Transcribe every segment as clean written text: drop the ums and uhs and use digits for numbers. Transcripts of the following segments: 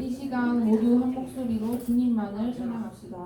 이 시간 모두 한 목소리로 주님만을 찬양합시다.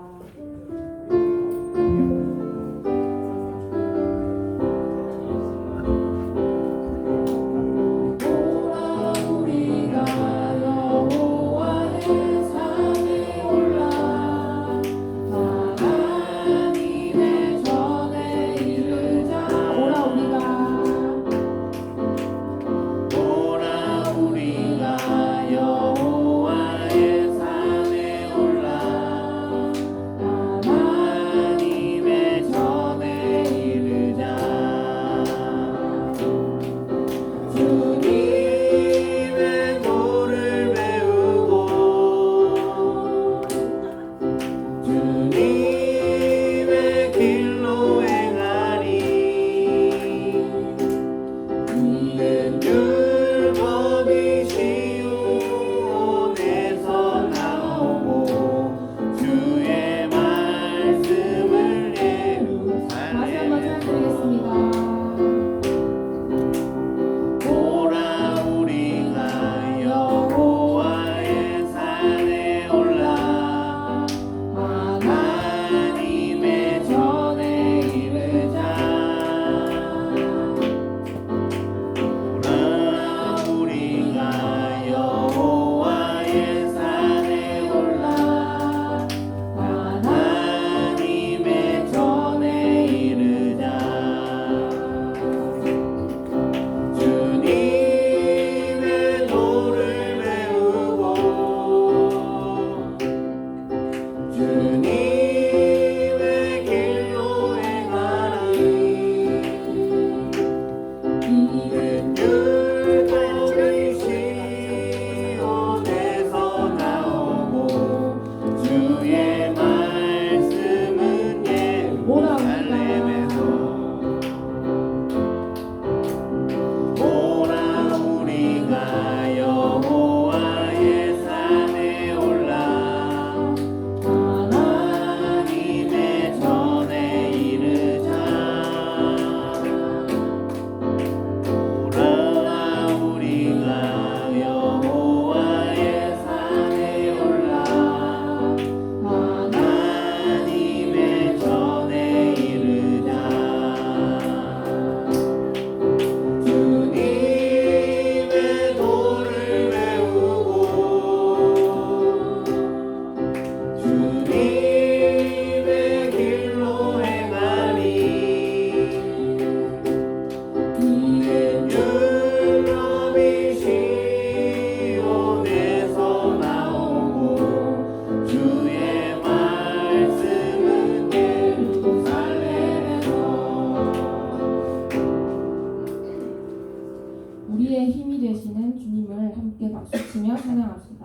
우리의 힘이 되시는 주님을 함께 박수치며 찬양합시다.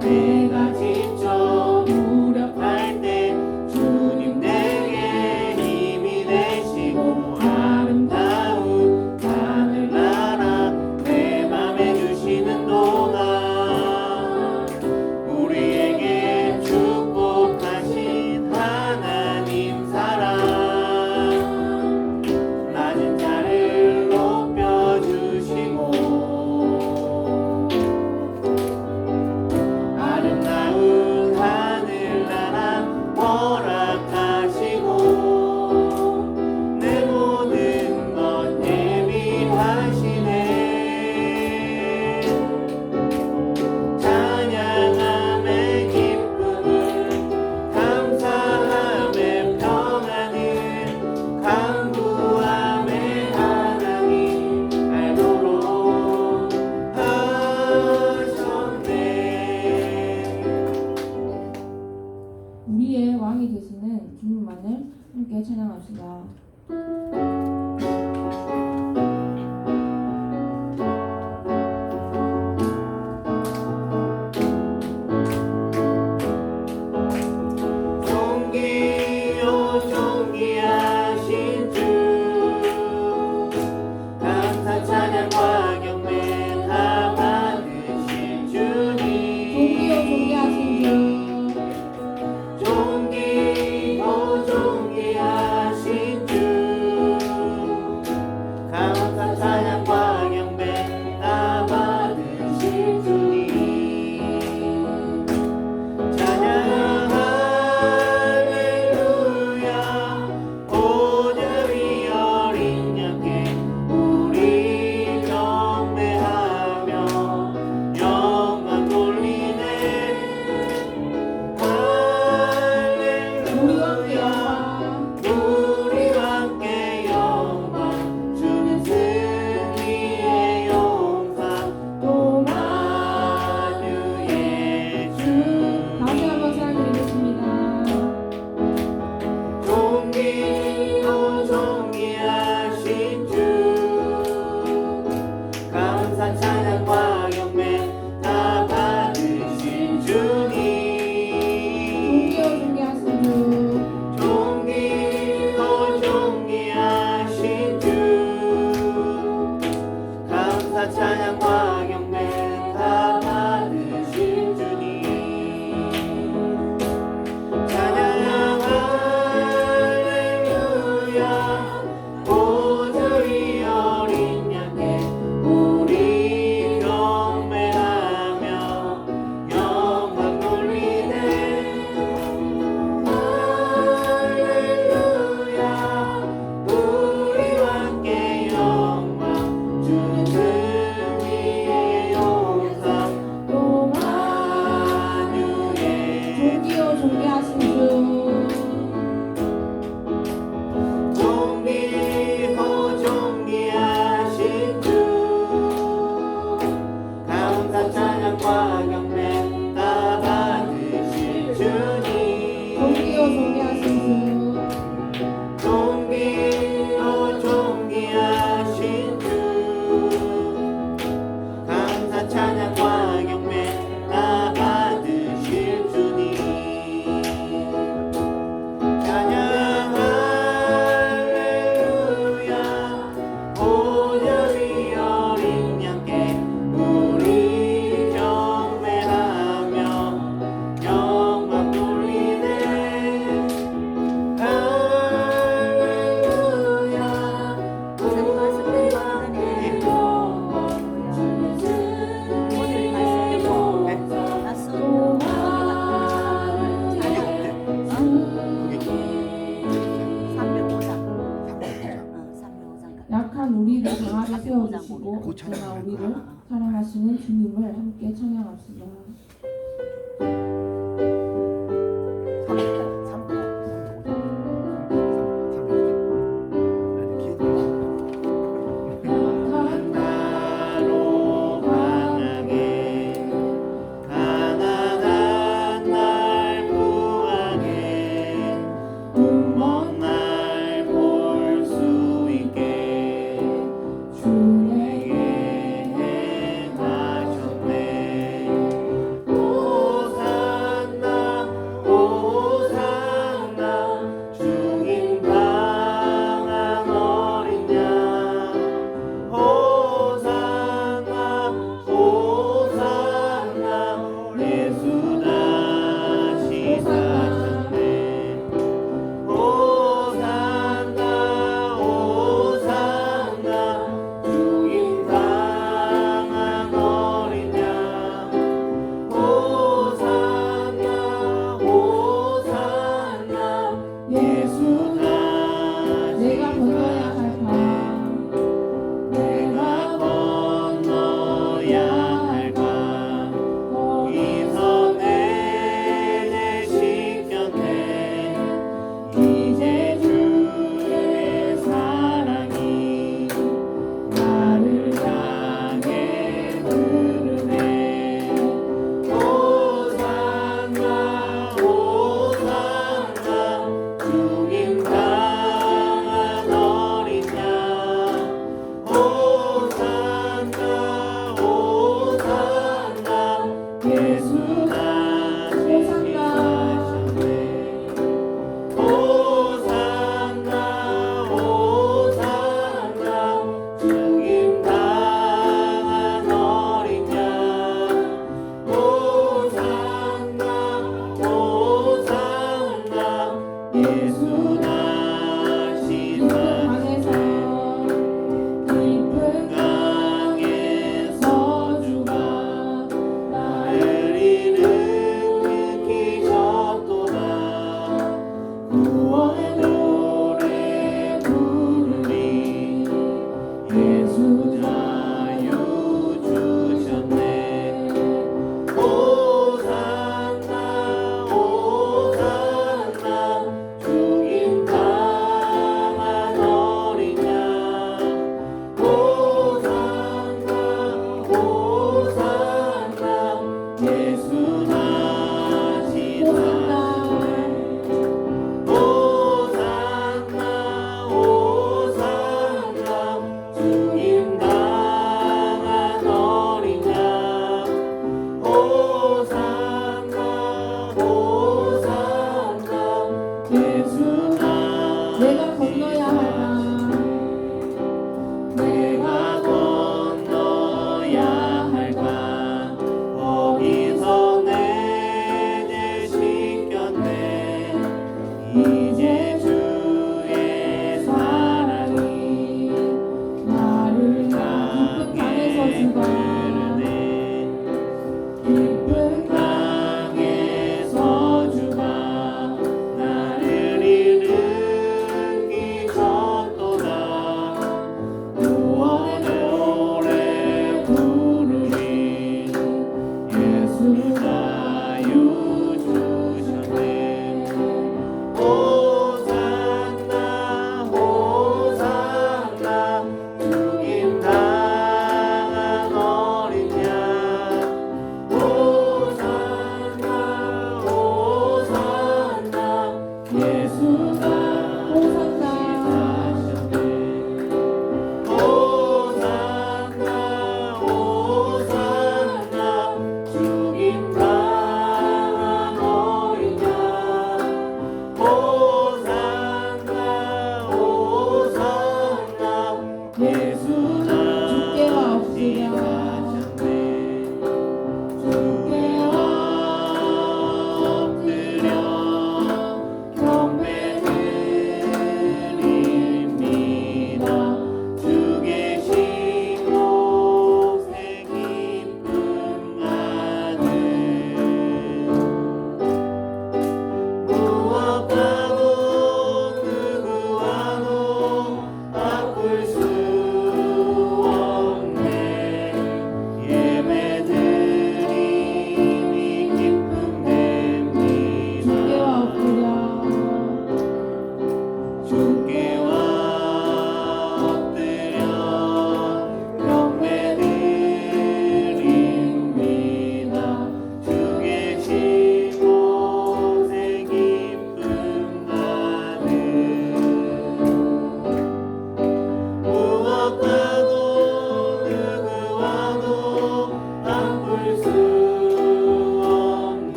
내가 지쳐 함께 찬양합시다. 약한 우리를 강하게 세워주시고 언제나 우리를 사랑하시는 주님을 함께 찬양합시다.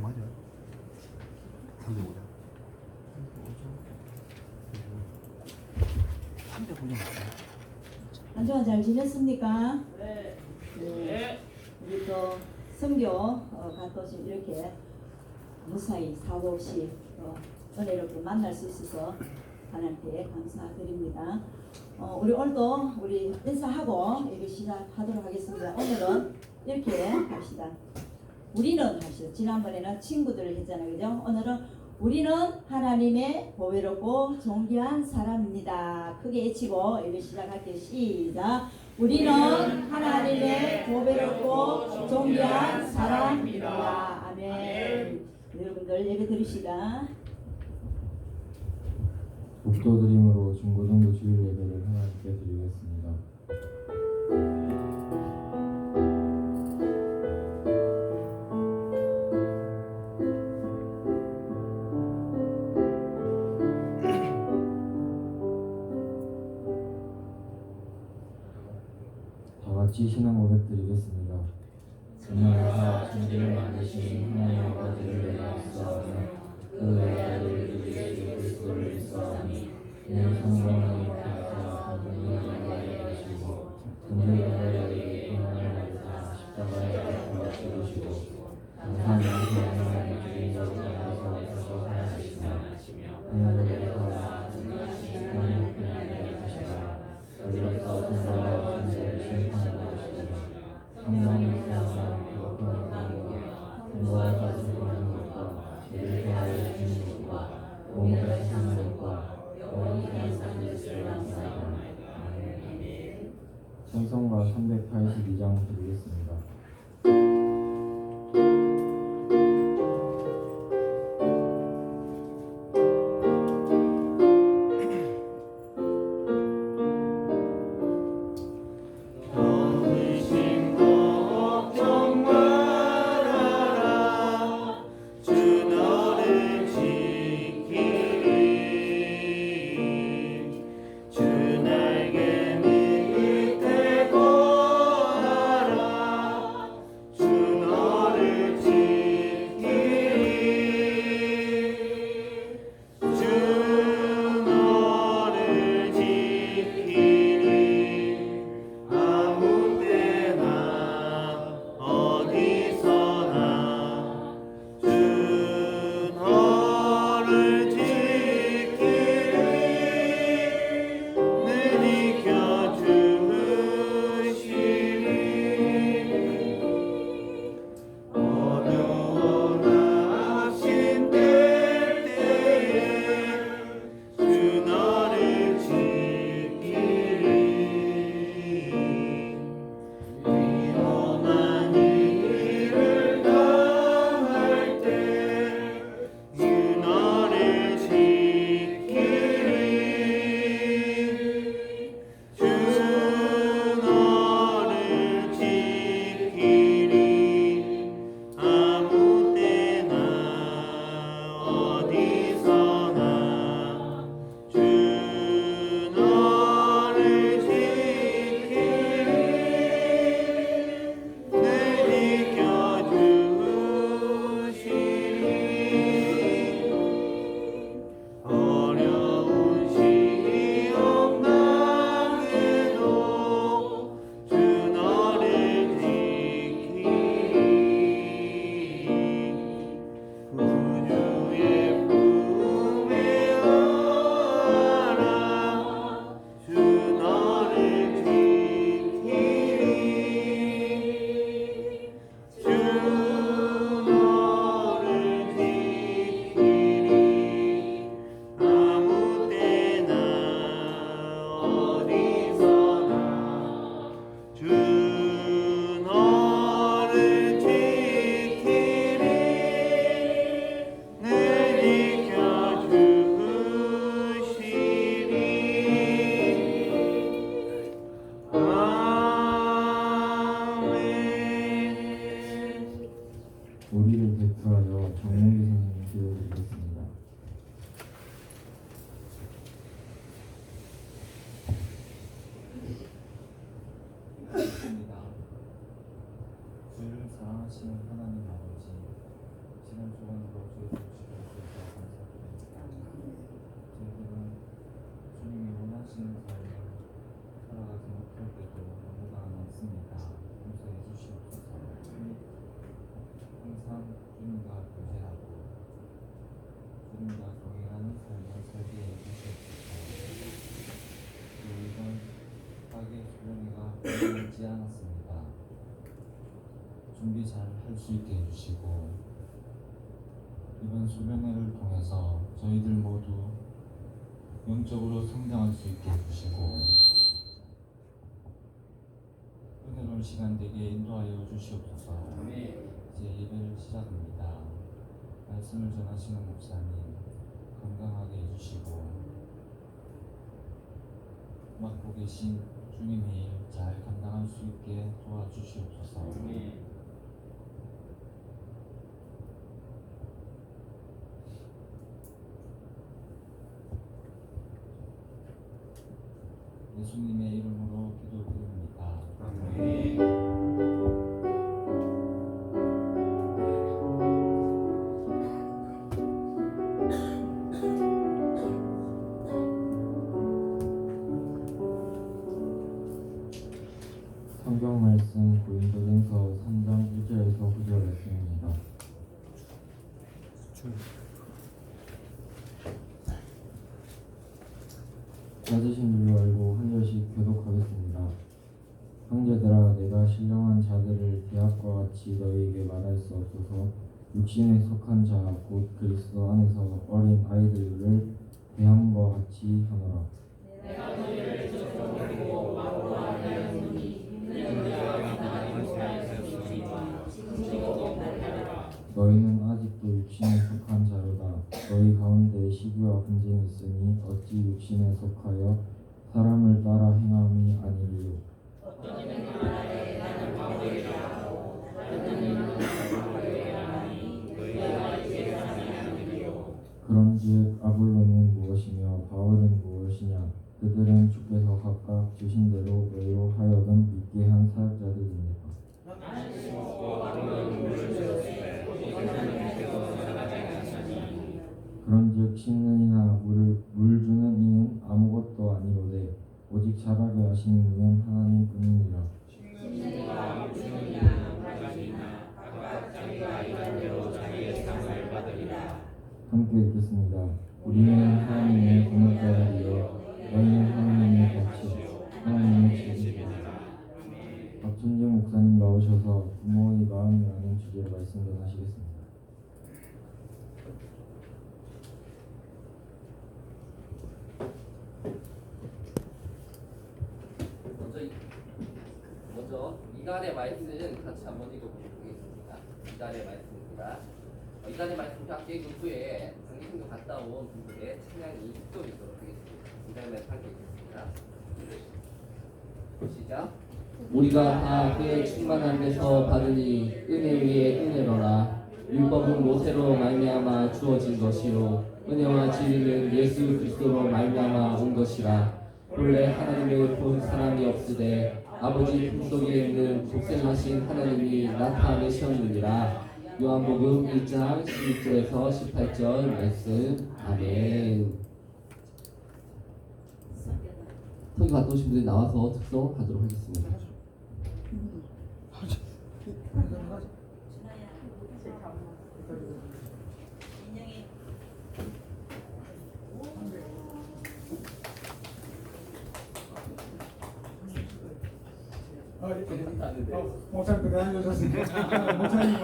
맞아요. 305장. 305장 맞아요. 한 주간 잘 지냈습니까? 네. 네. 우리 또 선교 갔다 오신 이렇게 무사히 사고 없이 은혜롭게 만날 수 있어서 하나님께 감사드립니다. 우리 오늘도 우리 인사하고 예배 시작하도록 하겠습니다. 오늘은 이렇게 합시다. 우리는 합시다. 지난번에는 친구들을 했잖아요, 그죠? 오늘은 우리는 하나님의 보배롭고 존귀한 사람입니다. 크게 외치고 예배 시작할게요. 시작. 우리는 하나님의 보배롭고 존귀한 사람입니다. 아멘. 여러분들 예배 드립시다. 목도드림으로 중고등부 주일 예배를 하나님께 드리겠습니다. 다 같이 신앙 고백 드리겠습니다. 전능하사 천지를 만드신 하나님 아버지를 내가 믿사오며 그 외아들 예수 그리스도를 믿사오니 이는 성령이 받아서 하나님을 영광에 하시고 존재자들에게 하나님을 받아 십자가에 달려 죽으시고 장사한 영생하나님의 주인으로 가셔서 살아나시며 하늘에서 나아가신 하나님 편안하게 하시라. 여기로서 천사와 천사를 심판하시리라. 성령이 사랑하고 평안함과 공부와 가슴을 하는 것과 죄를 대하여 주시는 것과 몸을 사는 것과 영원히 사는 것을 감사하옵나이다. 아멘. 찬송가 382장 드리겠습니다. 우리를 대표하여 정몽기 선생님 기도드리겠습니다. 주를 사랑하시는 하나님 아버지, 지난 소원으로 저희들 감사드립니다. 저희들은 주님이 원하시는 삶을 살아가지 못할 때도 너무나 많습니다. 용서해 주시옵소서. 항상 주님과 교제하고 주님과 동행하는 삶을 살게 해 주시옵소서. 이번 학예 수련회가 끝나지 않았습니다. 준비 잘 할 수 있게 해주시고 이번 수련회를 통해서 저희들 모두 영적으로 성장할 수 있게 해주시고 은혜로운 시간 되게 인도하여 주시옵소서. 이제 예배를 시작합니다. 말씀을 전하시는 목사님 건강하게 해주시고 맡고 계신 주님의 일 잘 감당할 수 있게 도와주시옵소서. 예수님의 이름으로 기도드립니다. 성경 말씀 고린도전서 3장 1절에서 9절 말씀입니다. 낮으신 줄로 알고 한 절씩 교독하겠습니다. 형제들아, 내가 신령한 자들을 대학과 같이 너희에게 말할 수 없어서 육신에 속한 자 곧 그리스도 안에서 어린 아이들을 대함과 같이 하노라. 내가 너희를 저주하고 막고 하나였으니 이는 너희가 감당하지 못할 것이니와 지금도 못하리라. 너희는 아직도 육신에 속한 자로다. 너희 가운데 시기와 분쟁이 있으니 어찌 육신에 속하여 사람을 따라 행함이 아니리요. 어떤 이는 말하되 나는 바울이라 하고 다른 이는 나는 바울이라 하니 너희가 이제 사람이 아니리요. 그런즉 아볼로는 무엇이며 바울은 무엇이냐? 그들은 주께서 각각 주신 대로 너희로 하여금 믿게 한 사역자들입니다. 그런즉 씹는 이나 물 주는 이는 아무것도 아니로되 오직 자라게 하시는 이는 하나님뿐이니라. 함께 읽겠습니다. 우리는 하나님의 공역자들이여 너희는 하나님의 밭이 하나님의 집이니라. 박준정 목사님 나오셔서 부모의 마음이라는 주제로 말씀 전하시겠습니다. 먼저 이간의 말씀 같이 한번 읽어보도록 하겠습니다. 이간의 말씀입니다. 이간의 말씀 함께 읽은 후에 강기신도 갔다 온 분들의 찬양이 잇도록 하겠습니다. 이간의 말씀 함께 읽겠습니다. 시작. 우리가 다 그의 충만한 데서 받으니 은혜 위에 은혜로라. 율법은 모세로 말미암아 주어진 것이요 은혜와 진리는 예수 그리스도로 말미암아 온 것이라. 본래 하나님을 본 사람이 없으되 아버지 품속에 있는 독생하신 하나님이 나타내셨느니라. 요한복음 1장 16절에서 18절 말씀. 아멘. 설교 갔다 오신 분들이 나와서 특송하도록 하겠습니다. 목사님 대단히 오셨습니다. 목사님은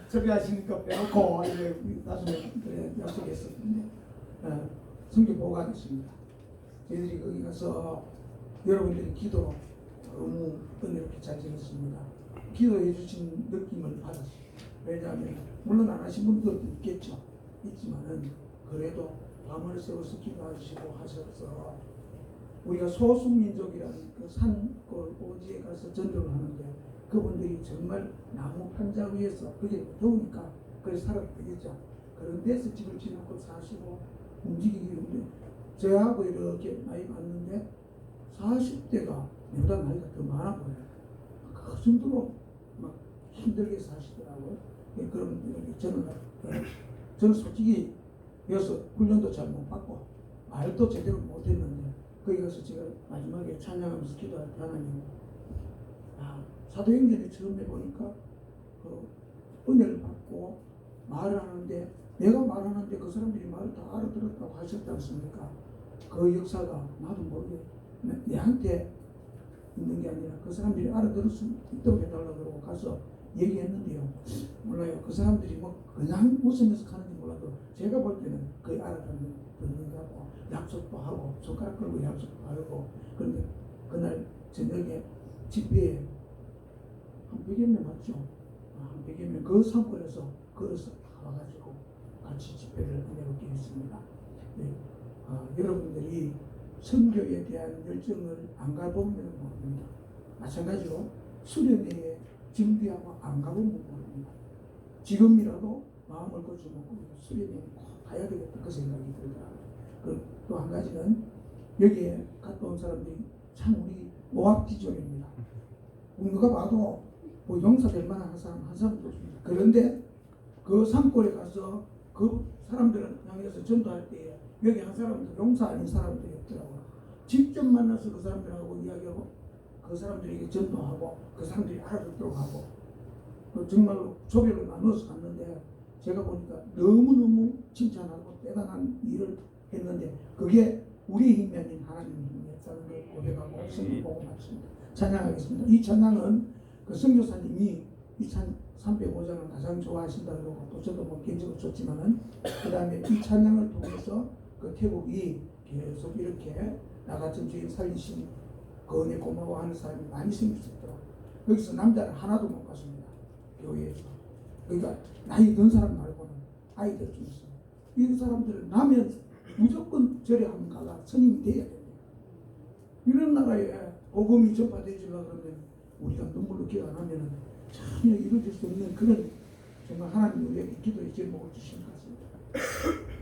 섭외하시니까 빼놓고 이제 나중에 약속했었는데 성경 보고 가겠습니다. 저희들이 거기 가서 여러분들이 기도로 너무 은혜롭게 잘 지냈습니다. 기도해 주신 느낌을 받았어요. 왜냐하면 물론 안 하신 분들도 있지만은 그래도 밤을 새워서 기도하시고 하셔서 우리가 소수민족이라는 그 산 오지에 가서 전도를 하는데 그분들이 정말 나무 판자 위에서 그게 더우니까 그래서 살아도 되겠죠. 그런 데서 집을 지놓고 사시고 움직이기 힘든데 저하고 이렇게 나이 봤는데 40대가 내보다 나이가 더 많아 보여요. 그 정도로 막 힘들게 사시더라고요. 그러면 저는 저는 솔직히 여기서 훈련도 잘 못 받고 말도 제대로 못했는데 거기 가서 제가 마지막에 찬양하면서 기도할 때 하나님, 사도행전에 처음 해보니까 그 은혜를 받고 말을 하는데 내가 말하는데 그 사람들이 말을 다 알아들었다고 하셨지 않습니까? 그 역사가 나도 모르게 내한테 있는 게 아니라 그 사람들이 알아들을 수 있도록 해달라고 그러고 가서 얘기했는데요. 몰라요. 그 사람들이 뭐 그냥 웃으면서 가는지 몰라도 제가 볼 때는 거의 알아듣는 것 같고 약속도 하고 손가락 걸고 약속도 하고. 그런데 그날 저녁에 집회에 한 100여 명 왔죠. 한 100여 명 그 산골에서 걸어서 다 와가지고 같이 집회를 은혜롭게 했습니다. 네. 여러분들이 선교에 대한 열정을 안 가보면 모릅니다. 마찬가지로 수련회에 준비하고 안 가보면 모릅니다. 지금이라도 마음을 고쳐먹고 수련회에 꼭 가야 되겠다 그 생각이 들더라고요. 또 한 가지는 여기에 갔다 온 사람들이 참 우리 모합지족입니다. 누가 봐도 뭐 용사될 만한 한 사람도 없습니다. 그런데 그 산골에 가서 그 사람들을 향해서 전도할 때 여기 한 사람도 용사 아닌 사람들이 없더라고요. 직접 만나서 그 사람들하고 이야기하고 그 사람들에게 전도하고 그 사람들이 알아듣도록 하고 정말로 조별로 나눠서 갔는데 제가 보니까 너무너무 칭찬하고 대단한 일을 했는데 그게 우리의 힘이 아닌 하나님의 힘이었다는 걸 고백하고 성경 보고 맞습니다. 찬양하겠습니다. 이 찬양은 그 선교사님이 2305장을 가장 좋아하신다고 그러고 또 저도 뭐 개인적으로 좋지만은 그 다음에 이 찬양을 통해서 그 태국이 계속 이렇게 나 같은 죄인 살리신 그 은혜 고마워하는 사람이 많이 생길 수 있도록 여기서 남자는 하나도 못 봤습니다. 교회에서. 그러니까 나이 든 사람 말고는 아이들 중에서 이 사람들은 나면 무조건 절에 한번 가가 스님이 돼야 됩니다. 이런 나라에 복음이 전파되지려고 그러면 우리가 눈물로 기도 안 하면 전혀 이루어질 수 없는 그런 정말 하나님 우리에게 기도의 제목을 주신 것 같습니다.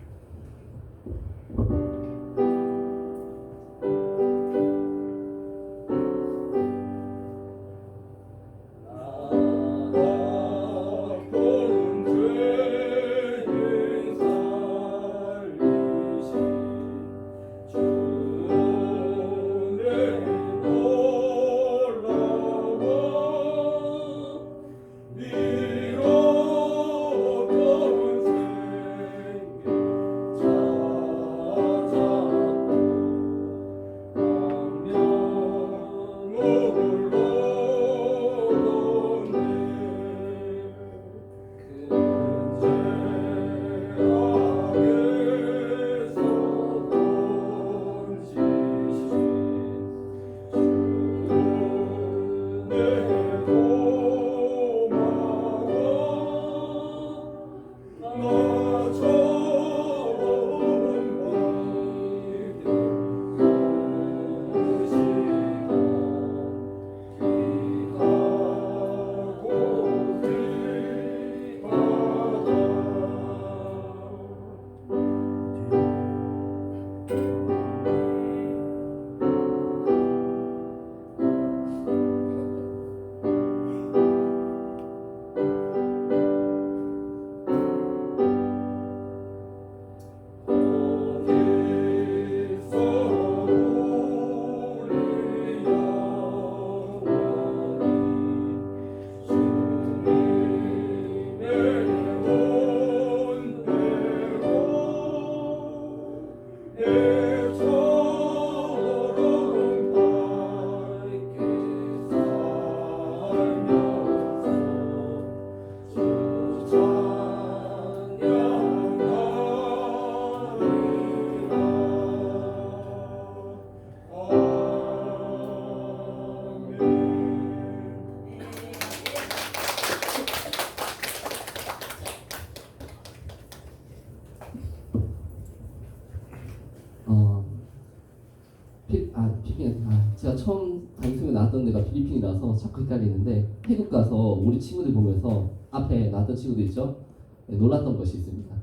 제가 처음 방송에 나왔던 데가 필리핀이라서 자꾸 헷갈리는데 태국 가서 우리 친구들 보면서 앞에 나왔던 친구들 있죠? 네, 놀랐던 것이 있습니다.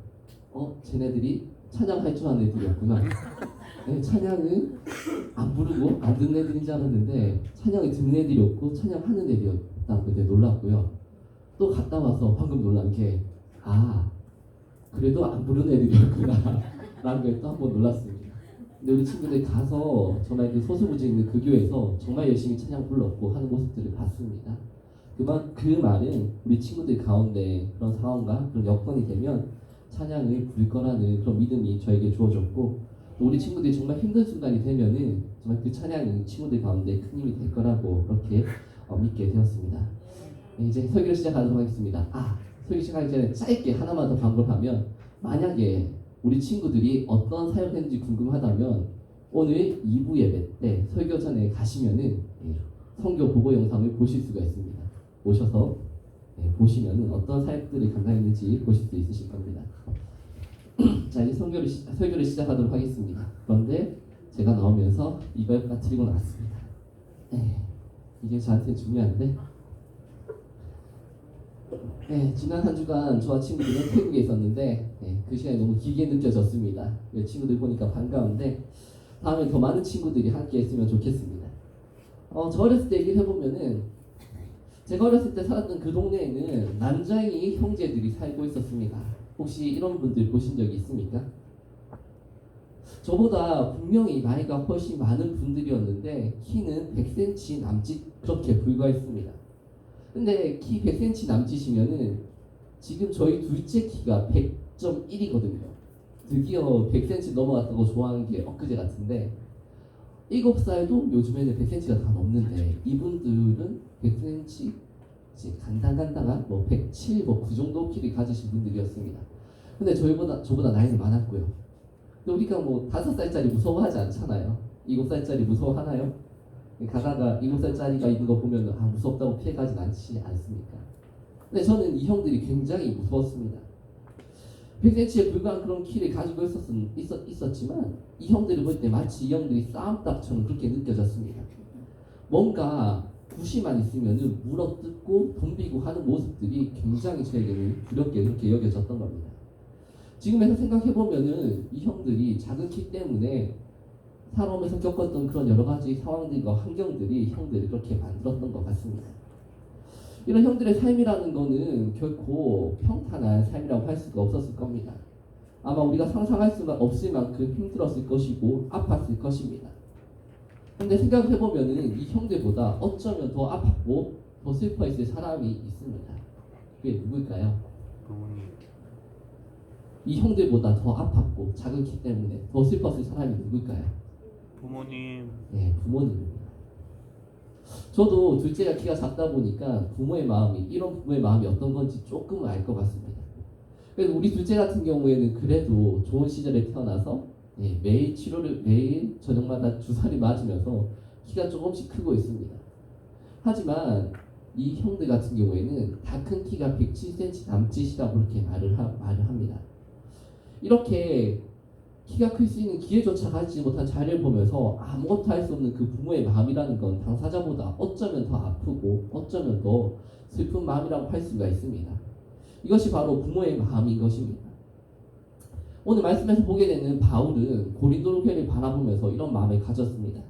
쟤네들이 찬양할 줄 아는 애들이었구나. 네, 찬양은 안 부르고 안 듣는 애들인 줄 알았는데 찬양을 듣는 애들이었고 찬양하는 애들이었다고 그때 놀랐고요. 또 갔다 와서 방금 놀란 게 그래도 안 부르는 애들이었구나 라는 거에 또 한 번 놀랐습니다. 근데 우리 친구들 가서 정말 그 소수부지 있는 그 교회에서 정말 열심히 찬양 불렀고 하는 모습들을 봤습니다. 그 말은 우리 친구들 가운데 그런 상황과 그런 여건이 되면 찬양을 부를 거라는 그런 믿음이 저에게 주어졌고, 또 우리 친구들이 정말 힘든 순간이 되면은 정말 그 찬양이 친구들 가운데 큰 힘이 될 거라고 그렇게 믿게 되었습니다. 이제 설교를 시작하도록 하겠습니다. 설교 시작하기 전에 짧게 하나만 더 광고하면, 만약에 우리 친구들이 어떤 사역했는지 궁금하다면 오늘 2부 예배 때 설교 전에 가시면은 선교 보고 영상을 보실 수가 있습니다. 오셔서 보시면은 어떤 사역들이 감당했는지 보실 수 있으실 겁니다. 자, 이제 설교를 시작하도록 하겠습니다. 그런데 제가 나오면서 이걸 빠뜨리고 나왔습니다. 이게 저한테 중요한데, 지난 한 주간 저와 친구들은 태국에 있었는데 그 시간이 너무 길게 느껴졌습니다. 친구들 보니까 반가운데 다음에 더 많은 친구들이 함께 했으면 좋겠습니다. 저 어렸을 때 얘기를 해보면은, 제가 어렸을 때 살았던 그 동네에는 난장이 형제들이 살고 있었습니다. 혹시 이런 분들 보신 적이 있습니까? 저보다 분명히 나이가 훨씬 많은 분들이었는데 키는 100cm 남짓 그렇게 불과했습니다. 근데 키 100cm 남짓이면은 지금 저희 둘째 키가 100.1이거든요. 드디어 100cm 넘어갔다고 좋아하는 게 엊그제 같은데, 7살도 요즘에는 100cm가 다 넘는데 이분들은 100cm 간당간당한 107, 그 정도 키를 가지신 분들이었습니다. 근데 저보다 나이는 많았고요. 근데 우리가 5살짜리 무서워하지 않잖아요. 7살짜리 무서워하나요? 가다가 7살짜리가 있는 거 보면 무섭다고 피해가진 않지 않습니까? 근데 저는 이 형들이 굉장히 무서웠습니다. 100cm에 불과한 그런 키를 가지고 있었지만 이 형들을 볼 때 마치 이 형들이 싸움닭처럼 그렇게 느껴졌습니다. 뭔가 굿이만 있으면 물어뜯고 덤비고 하는 모습들이 굉장히 저에게는 두렵게 그렇게 여겨졌던 겁니다. 지금에서 생각해보면은 이 형들이 작은 키 때문에 살아오면서 겪었던 그런 여러 가지 상황들과 환경들이 형들을 그렇게 만들었던 것 같습니다. 이런 형들의 삶이라는 거는 결코 평탄한 삶이라고 할 수가 없었을 겁니다. 아마 우리가 상상할 수 없을 만큼 힘들었을 것이고 아팠을 것입니다. 근데 생각해보면은 이 형들보다 어쩌면 더 아팠고 더 슬퍼했을 사람이 있습니다. 그게 누굴까요? 이 형들보다 더 아팠고 작은 키 때문에 더 슬펐을 사람이 누굴까요? 부모님. 네, 부모님입니다. 저도 둘째가 키가 작다 보니까 이런 부모의 마음이 어떤 건지 조금은 알 것 같습니다. 그래서 우리 둘째 같은 경우에는 그래도 좋은 시절에 태어나서 매일 저녁마다 주사를 맞으면서 키가 조금씩 크고 있습니다. 하지만 이 형들 같은 경우에는 다 큰 키가 107cm 남짓이라고 그렇게 말을 합니다. 이렇게 키가 클 수 있는 기회조차 가지지 못한 자리를 보면서 아무것도 할 수 없는 그 부모의 마음이라는 건 당사자보다 어쩌면 더 아프고 어쩌면 더 슬픈 마음이라고 할 수가 있습니다. 이것이 바로 부모의 마음인 것입니다. 오늘 말씀에서 보게 되는 바울은 고린도 교회를 바라보면서 이런 마음을 가졌습니다.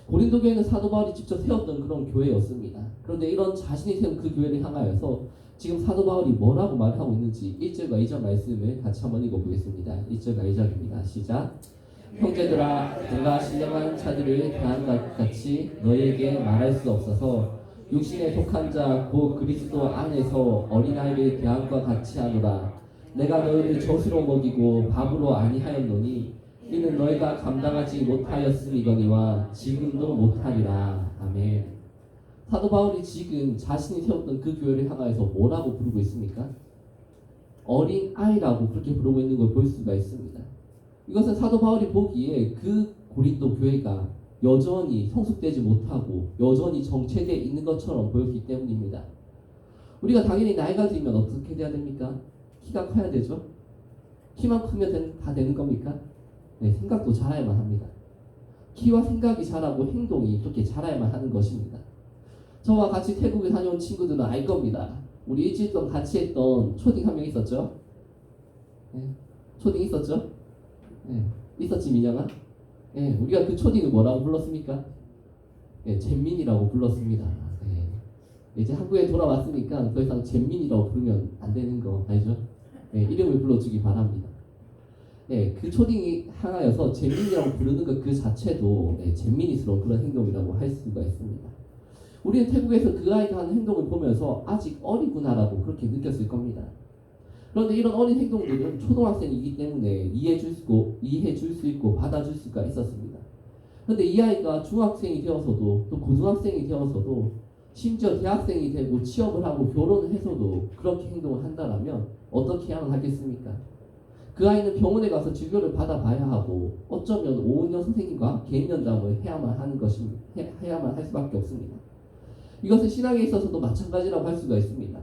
고린도 교회는 사도 바울이 직접 세웠던 그런 교회였습니다. 그런데 이런 자신이 세운 그 교회를 향하여서 지금 사도 바울이 뭐라고 말하고 있는지 1절과 2절 말씀을 같이 한번 읽어보겠습니다. 1절과 2절입니다. 시작. 형제들아, 내가 신령한 자들을 대한 것 같이 너희에게 말할 수 없어서 육신에 속한 자 곧 그리스도 안에서 어린아이를 대함과 같이 하노라. 내가 너희를 젖으로 먹이고 밥으로 아니하였노니 이는 너희가 감당하지 못하였음이거니와 지금도 못하리라. 아멘. 사도 바울이 지금 자신이 세웠던 그 교회를 향하여서 뭐라고 부르고 있습니까? 어린 아이라고 그렇게 부르고 있는 걸 볼 수가 있습니다. 이것은 사도 바울이 보기에 그 고린도 교회가 여전히 성숙되지 못하고 여전히 정체되어 있는 것처럼 보였기 때문입니다. 우리가 당연히 나이가 들면 어떻게 돼야 됩니까? 키가 커야 되죠? 키만 크면 다 되는 겁니까? 네, 생각도 자라야만 합니다. 키와 생각이 자라고 행동이 그렇게 자라야만 하는 것입니다. 저와 같이 태국에 다녀온 친구들은 알 겁니다. 우리 일주일 동안 같이 했던 초딩 한 명 있었죠? 네, 초딩 있었죠? 네, 있었지 민영아? 네, 우리가 그 초딩을 뭐라고 불렀습니까? 네, 잼민이라고 불렀습니다. 네, 이제 한국에 돌아왔으니까 더 이상 잼민이라고 부르면 안 되는 거 알죠? 이름을 불러주기 바랍니다. 그 초딩이 향하여서 잼민이라고 부르는 것 그 자체도 잼민이스러운 그런 행동이라고 할 수가 있습니다. 우리는 태국에서 그 아이가 하는 행동을 보면서 아직 어리구나라고 그렇게 느꼈을 겁니다. 그런데 이런 어린 행동들은 초등학생이기 때문에 이해해줄 수 있고 받아줄 수가 있었습니다. 그런데 이 아이가 중학생이 되어서도 또 고등학생이 되어서도 심지어 대학생이 되고 취업을 하고 결혼을 해서도 그렇게 행동을 한다면 어떻게 해야만 하겠습니까? 그 아이는 병원에 가서 진료를 받아봐야 하고 어쩌면 오은영 선생님과 개인 면담을 해야만 할 수밖에 없습니다. 이것은 신앙에 있어서도 마찬가지라고 할 수가 있습니다.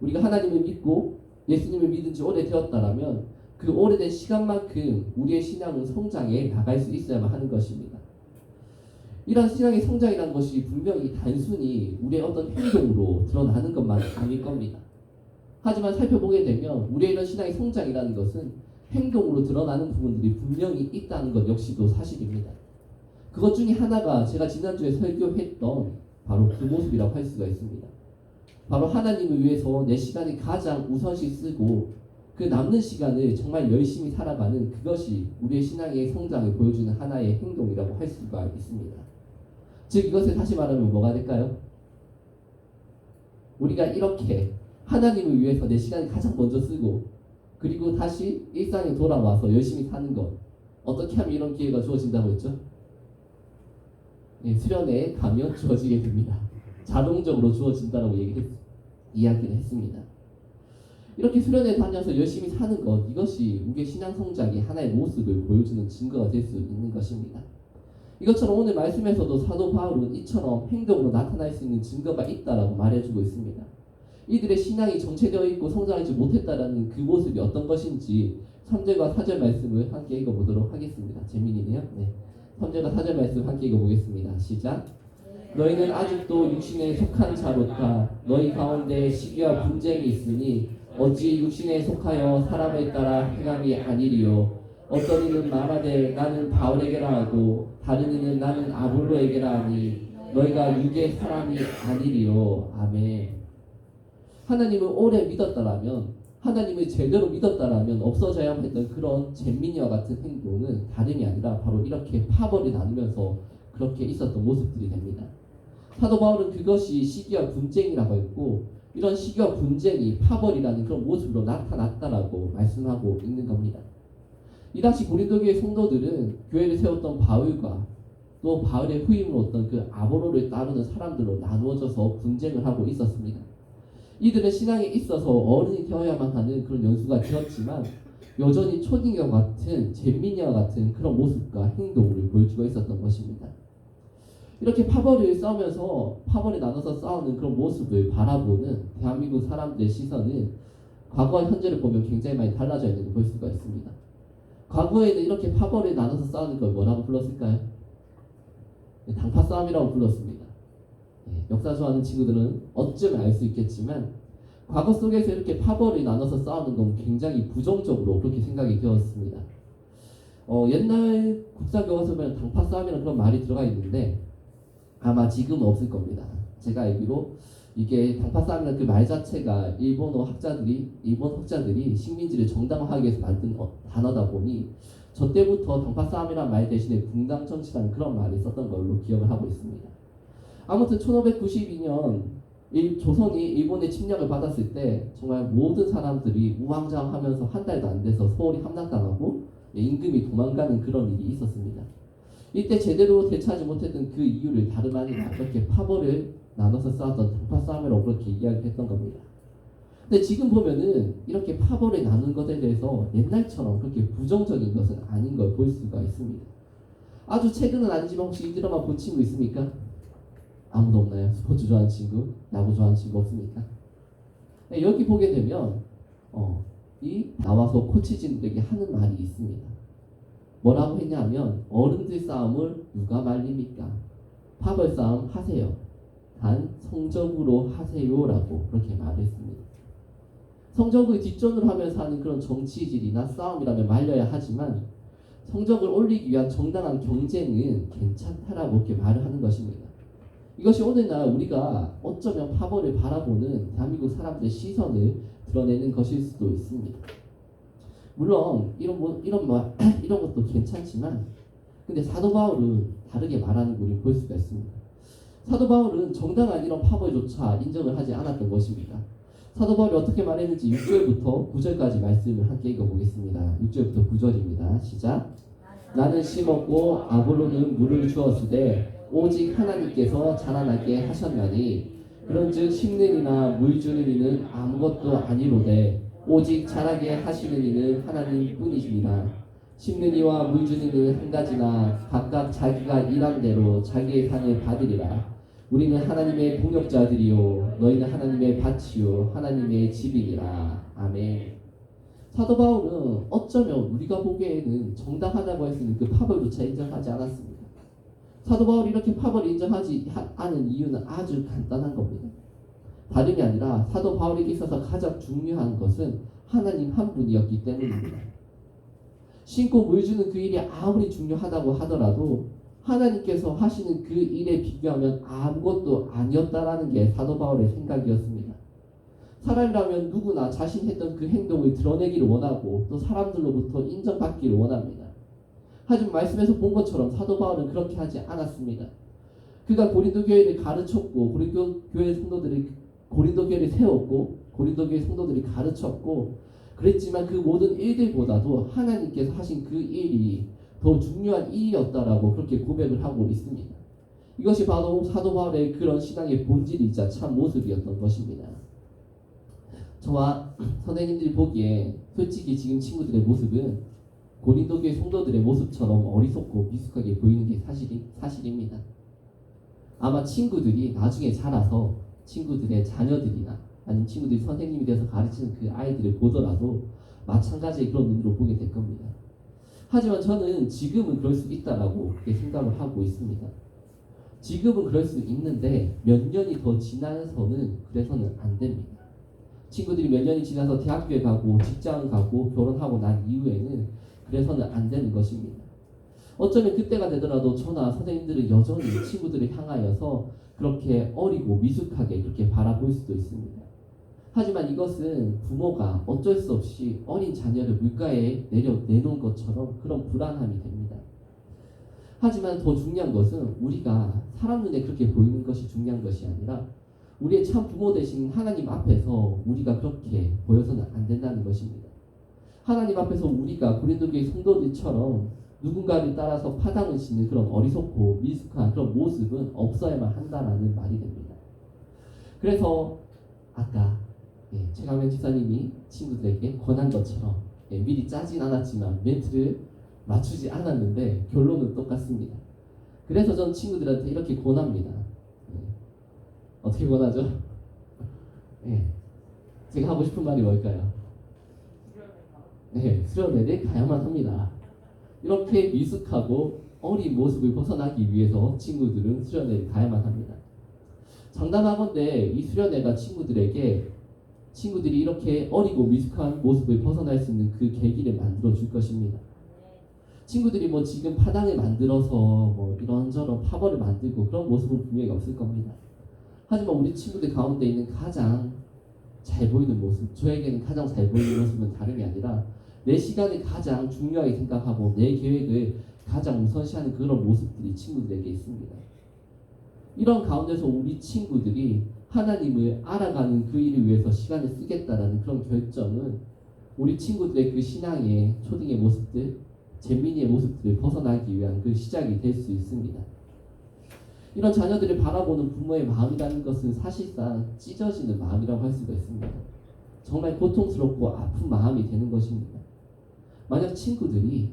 우리가 하나님을 믿고 예수님을 믿은 지 오래되었다라면 그 오래된 시간만큼 우리의 신앙은 성장해 나갈 수 있어야만 하는 것입니다. 이러한 신앙의 성장이라는 것이 분명히 단순히 우리의 어떤 행동으로 드러나는 것만 아닐 겁니다. 하지만 살펴보게 되면 우리의 이런 신앙의 성장이라는 것은 행동으로 드러나는 부분들이 분명히 있다는 것 역시도 사실입니다. 그것 중에 하나가 제가 지난주에 설교했던 바로 그 모습이라고 할 수가 있습니다. 바로 하나님을 위해서 내 시간을 가장 우선시 쓰고 그 남는 시간을 정말 열심히 살아가는 그것이 우리의 신앙의 성장을 보여주는 하나의 행동이라고 할 수가 있습니다. 즉 이것을 다시 말하면 뭐가 될까요? 우리가 이렇게 하나님을 위해서 내 시간을 가장 먼저 쓰고 그리고 다시 일상에 돌아와서 열심히 사는 것, 어떻게 하면 이런 기회가 주어진다고 했죠? 수련회에 가면 주어지게 됩니다. 자동적으로 주어진다고 이야기를 했습니다. 이렇게 수련회에 다녀서 열심히 사는 것, 이것이 우리의 신앙 성장의 하나의 모습을 보여주는 증거가 될 수 있는 것입니다. 이것처럼 오늘 말씀에서도 사도 바울은 이처럼 행동으로 나타날 수 있는 증거가 있다라고 말해주고 있습니다. 이들의 신앙이 정체되어 있고 성장하지 못했다라는 그 모습이 어떤 것인지 3절과 4절 말씀을 함께 읽어보도록 하겠습니다. 재민이네요. 3절과 4절 말씀 함께 읽어보겠습니다. 시작. 너희는 아직도 육신에 속한 자로다. 너희 가운데 시기와 분쟁이 있으니 어찌 육신에 속하여 사람에 따라 행함이 아니리요. 어떤 이는 말하되 나는 바울에게라 하고 다른 이는 나는 아볼로에게라 하니 너희가 육의 사람이 아니리요. 아멘. 하나님을 오래 믿었다라면, 하나님을 제대로 믿었다라면 없어져야만 했던 그런 잼민이와 같은 행동은 다름이 아니라 바로 이렇게 파벌이 나누면서 그렇게 있었던 모습들이 됩니다. 사도 바울은 그것이 시기와 분쟁이라고 했고 이런 시기와 분쟁이 파벌이라는 그런 모습으로 나타났다라고 말씀하고 있는 겁니다. 이 당시 고린도 교회 성도들은 교회를 세웠던 바울과 또 바울의 후임으로 어떤 그 아볼로를 따르는 사람들로 나누어져서 분쟁을 하고 있었습니다. 이들은 신앙에 있어서 어른이 되어야만 하는 그런 연수가 되었지만 여전히 초딩과 같은 잼민이와 같은 그런 모습과 행동을 보여주고 있었던 것입니다. 이렇게 파벌을 싸우면서 파벌이 나눠서 싸우는 그런 모습을 바라보는 대한민국 사람들의 시선은 과거와 현재를 보면 굉장히 많이 달라져 있는 걸 볼 수가 있습니다. 과거에는 이렇게 파벌을 나눠서 싸우는 걸 뭐라고 불렀을까요? 당파 싸움이라고 불렀습니다. 역사 좋아하는 친구들은 어쩌면 알 수 있겠지만 과거 속에서 이렇게 파벌을 나눠서 싸우는 건 굉장히 부정적으로 그렇게 생각이 되었습니다. 옛날 국사교과서에 보면 당파 싸움이라는 그런 말이 들어가 있는데 아마 지금은 없을 겁니다. 제가 알기로 이게 당파 싸움이라는 그 말 자체가 일본 학자들이 식민지를 정당화하기 위해서 만든 단어다 보니 저 때부터 당파 싸움이라는 말 대신에 분당 정치라는 그런 말을 썼던 걸로 기억을 하고 있습니다. 아무튼 1592년 조선이 일본의 침략을 받았을 때 정말 모든 사람들이 우왕좌왕하면서 한 달도 안 돼서 서울이 함락당하고 임금이 도망가는 그런 일이 있었습니다. 이때 제대로 대처하지 못했던 그 이유를 다름 아니라 그렇게 파벌을 나눠서 싸웠던 당파 싸움이라고 그렇게 이야기했던 겁니다. 근데 지금 보면은 이렇게 파벌을 나눈 것에 대해서 옛날처럼 그렇게 부정적인 것은 아닌 걸 볼 수가 있습니다. 아주 최근은 아니지만 혹시 이 드라마 본 친구 있습니까? 아무도 없나요? 스포츠 좋아하는 친구? 야구 좋아하는 친구 없습니까? 여기 보게 되면 이 나와서 코치진들에게 하는 말이 있습니다. 뭐라고 했냐면 어른들 싸움을 누가 말립니까? 파벌 싸움 하세요. 단 성적으로 하세요라고 그렇게 말했습니다. 성적을 뒷전으로 하면서 하는 그런 정치질이나 싸움이라면 말려야 하지만 성적을 올리기 위한 정당한 경쟁은 괜찮다라고 이렇게 말을 하는 것입니다. 이것이 오늘날 우리가 어쩌면 파벌을 바라보는 대한민국 사람들의 시선을 드러내는 것일 수도 있습니다. 물론 이런 것도 괜찮지만, 근데 사도 바울은 다르게 말하는 걸 우리 볼 수가 있습니다. 사도 바울은 정당한 이런 파벌조차 인정을 하지 않았던 것입니다. 사도 바울이 어떻게 말했는지 6절부터 9절까지 말씀을 함께 읽어보겠습니다. 6절부터 9절입니다. 시작. 나는 심었고 아볼로는 물을 주었으되 오직 하나님께서 자라나게 하셨나니 그런즉 심는 이나 물 주는 이는 아무것도 아니로되 오직 자라게 하시는 이는 하나님뿐이시니라. 심는 이와 물 주는 이는 한 가지나 각각 자기가 일한 대로 자기의 상을 받으리라. 우리는 하나님의 동역자들이요 너희는 하나님의 밭이요 하나님의 집이니라. 아멘. 사도 바울은 어쩌면 우리가 보기에는 정당하다고 할 수 있는 그 파벌조차 인정하지 않았습니다. 사도 바울이 이렇게 파벌을 인정하지 않은 이유는 아주 간단한 겁니다. 다름이 아니라 사도 바울에게 있어서 가장 중요한 것은 하나님 한 분이었기 때문입니다. 심고 물 주는 그 일이 아무리 중요하다고 하더라도 하나님께서 하시는 그 일에 비교하면 아무것도 아니었다라는 게 사도 바울의 생각이었습니다. 사람이라면 누구나 자신 했던 그 행동을 드러내기를 원하고 또 사람들로부터 인정받기를 원합니다. 하지만 말씀에서 본 것처럼 사도 바울은 그렇게 하지 않았습니다. 그가 고린도 교회를 가르쳤고 고린도 교회 성도들을 세웠고 고린도 교회 성도들이 가르쳤고 그랬지만 그 모든 일들보다도 하나님께서 하신 그 일이 더 중요한 일이었다라고 그렇게 고백을 하고 있습니다. 이것이 바로 사도 바울의 그런 신앙의 본질이자 참 모습이었던 것입니다. 저와 선생님들이 보기에 솔직히 지금 친구들의 모습은 고린도 교회 성도들의 모습처럼 어리석고 미숙하게 보이는 게 사실입니다. 아마 친구들이 나중에 자라서 친구들의 자녀들이나 아니면 친구들이 선생님이 돼서 가르치는 그 아이들을 보더라도 마찬가지의 그런 눈으로 보게 될 겁니다. 하지만 저는 지금은 그럴 수 있다라고 그렇게 생각을 하고 있습니다. 지금은 그럴 수 있는데 몇 년이 더 지나서는 그래서는 안 됩니다. 친구들이 몇 년이 지나서 대학교에 가고 직장을 가고 결혼하고 난 이후에는 그래서는 안 되는 것입니다. 어쩌면 그때가 되더라도 저나 선생님들은 여전히 친구들을 향하여서 그렇게 어리고 미숙하게 그렇게 바라볼 수도 있습니다. 하지만 이것은 부모가 어쩔 수 없이 어린 자녀를 물가에 내놓은 것처럼 그런 불안함이 됩니다. 하지만 더 중요한 것은 우리가 사람 눈에 그렇게 보이는 것이 중요한 것이 아니라 우리의 참 부모 되신 하나님 앞에서 우리가 그렇게 보여서는 안 된다는 것입니다. 하나님 앞에서 우리가 고린도 교회 성도들처럼 누군가를 따라서 파당을 짓는 그런 어리석고 미숙한 그런 모습은 없어야만 한다라는 말이 됩니다. 그래서 아까 최강현 지사님이 친구들에게 권한 것처럼 미리 짜진 않았지만 멘트를 맞추지 않았는데 결론은 똑같습니다. 그래서 전 친구들한테 이렇게 권합니다. 어떻게 권하죠? 제가 하고 싶은 말이 뭘까요? 수련회를 가야만 합니다. 이렇게 미숙하고 어린 모습을 벗어나기 위해서 친구들은 수련회를 가야만 합니다. 장담하건대 이 수련회가 친구들이 이렇게 어리고 미숙한 모습을 벗어날 수 있는 그 계기를 만들어 줄 것입니다. 친구들이 지금 파당을 만들어서 이런저런 파벌을 만들고 그런 모습은 분명히 없을 겁니다. 하지만 우리 친구들 가운데 있는 가장 잘 보이는 모습, 저에게는 가장 잘 보이는 모습은 다름이 아니라 내 시간을 가장 중요하게 생각하고 내 계획을 가장 우선시하는 그런 모습들이 친구들에게 있습니다. 이런 가운데서 우리 친구들이 하나님을 알아가는 그 일을 위해서 시간을 쓰겠다라는 그런 결정은 우리 친구들의 그 신앙의 초딩의 모습들, 재민이의 모습들을 벗어나기 위한 그 시작이 될 수 있습니다. 이런 자녀들을 바라보는 부모의 마음이라는 것은 사실상 찢어지는 마음이라고 할 수가 있습니다. 정말 고통스럽고 아픈 마음이 되는 것입니다. 만약 친구들이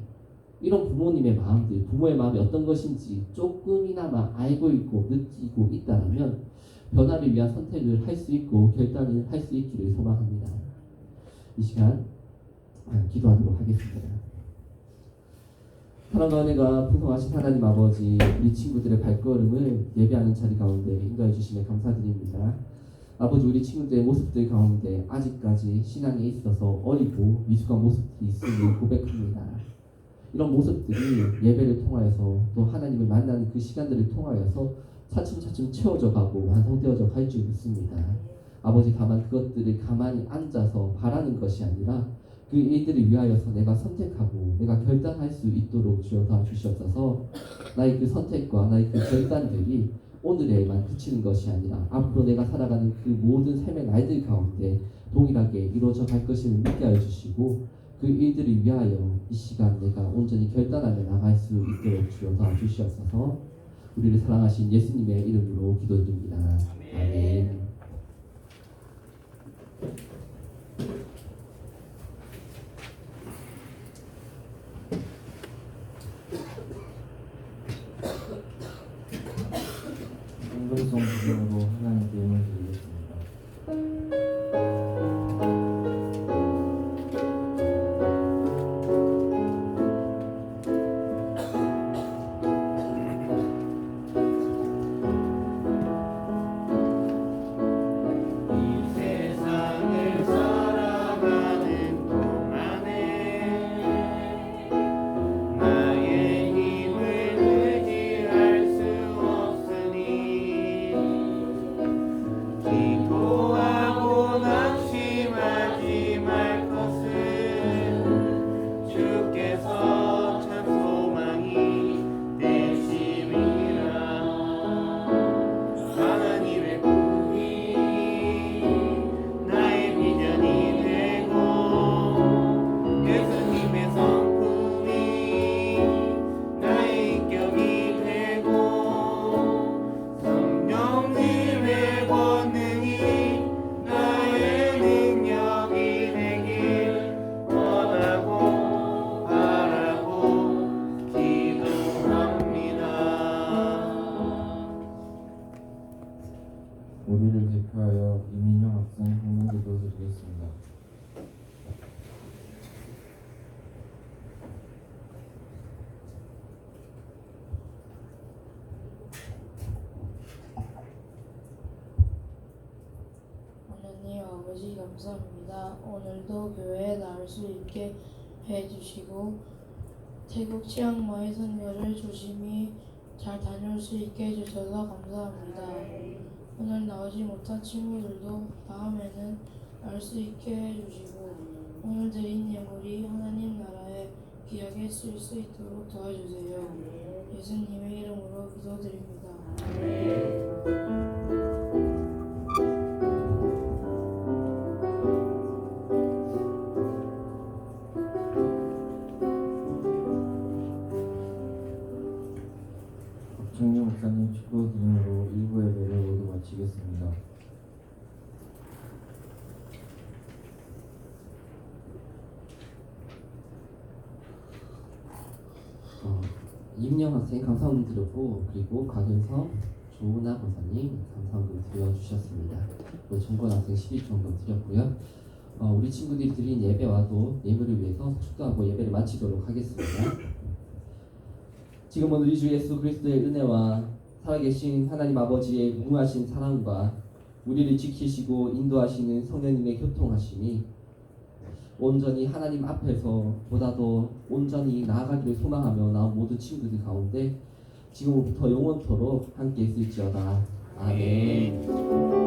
이런 부모님의 마음들, 부모의 마음이 어떤 것인지 조금이나마 알고 있고 느끼고 있다면 변화를 위한 선택을 할 수 있고 결단을 할 수 있기를 소망합니다. 이 시간 기도하도록 하겠습니다. 사랑과 은혜가 풍성하신 하나님 아버지, 우리 친구들의 발걸음을 예배하는 자리 가운데 인도해 주시며 감사드립니다. 아버지, 우리 친구들의 모습들 가운데 아직까지 신앙에 있어서 어리고 미숙한 모습들이 있음을 고백합니다. 이런 모습들이 예배를 통하여서 또 하나님을 만나는 그 시간들을 통하여서 차츰차츰 채워져 가고 완성되어져 갈 줄 믿습니다. 아버지, 다만 그것들을 가만히 앉아서 바라는 것이 아니라 그 일들을 위하여서 내가 선택하고 내가 결단할 수 있도록 주여 도와주시옵소서. 나의 그 선택과 나의 그 결단들이 오늘에만 그치는 것이 아니라 앞으로 내가 살아가는 그 모든 삶의 날들 가운데 동일하게 이루어져 갈 것임을 믿게 하여 주시고 그 일들을 위하여 이 시간 내가 온전히 결단하며 나갈 수 있도록 주여 도와주시옵소서. 우리를 사랑하신 예수님의 이름으로 기도드립니다. 아멘. 공동성 부정으로 하나님께 예물 드리겠습니다. 이 세상을 살아가는 동안에 나의 힘을 의지할 수 없으니 기도하고 낙심하지 말 것은 주께서 참 소망이 되심이라. 하나님의 꿈이 나의 비전이 되고 예수님의 성품이 나의 인격이 되고 성령님의 권능이 나의 능력이 되길 원하고 바라고 기도합니다. 우리를 대표하여 이민영 학생 홍문기도 드리겠습니다. 하나님 아버지 감사합니다. 오늘도 교회에 나올 수 있게 해주시고 태국 치앙마이 선교를 조심히 잘 다녀올 수 있게 해주셔서 감사합니다. 오늘 나오지 못한 친구들도 다음에는 나올 수 있게 해주시고 오늘 드린 예물이 하나님 나라에 귀하게 쓰일 수 있도록 도와주세요. 예수님의 이름으로 기도드립니다. 박정규 목사님 축구 드림으로 1부 예배를 모두 마치겠습니다. 임영 학생 감사함 드렸고 그리고 곽은성, 조은아 권사님 감사함을 드려주셨습니다. 그리고 정권 학생 12정도 드렸고요. 우리 친구들이 드린 예배와도 예물을 위해서 축도하고 예배를 마치도록 하겠습니다. 지금은 우리 주 예수 그리스도의 은혜와 살아계신 하나님 아버지의 무궁하신 사랑과 우리를 지키시고 인도하시는 성령님의 교통하심이 온전히 하나님 앞에서 보다 더 온전히 나아가기를 소망하며 나온 모든 친구들 가운데 지금부터 영원토록 함께 있을지어다. 아멘.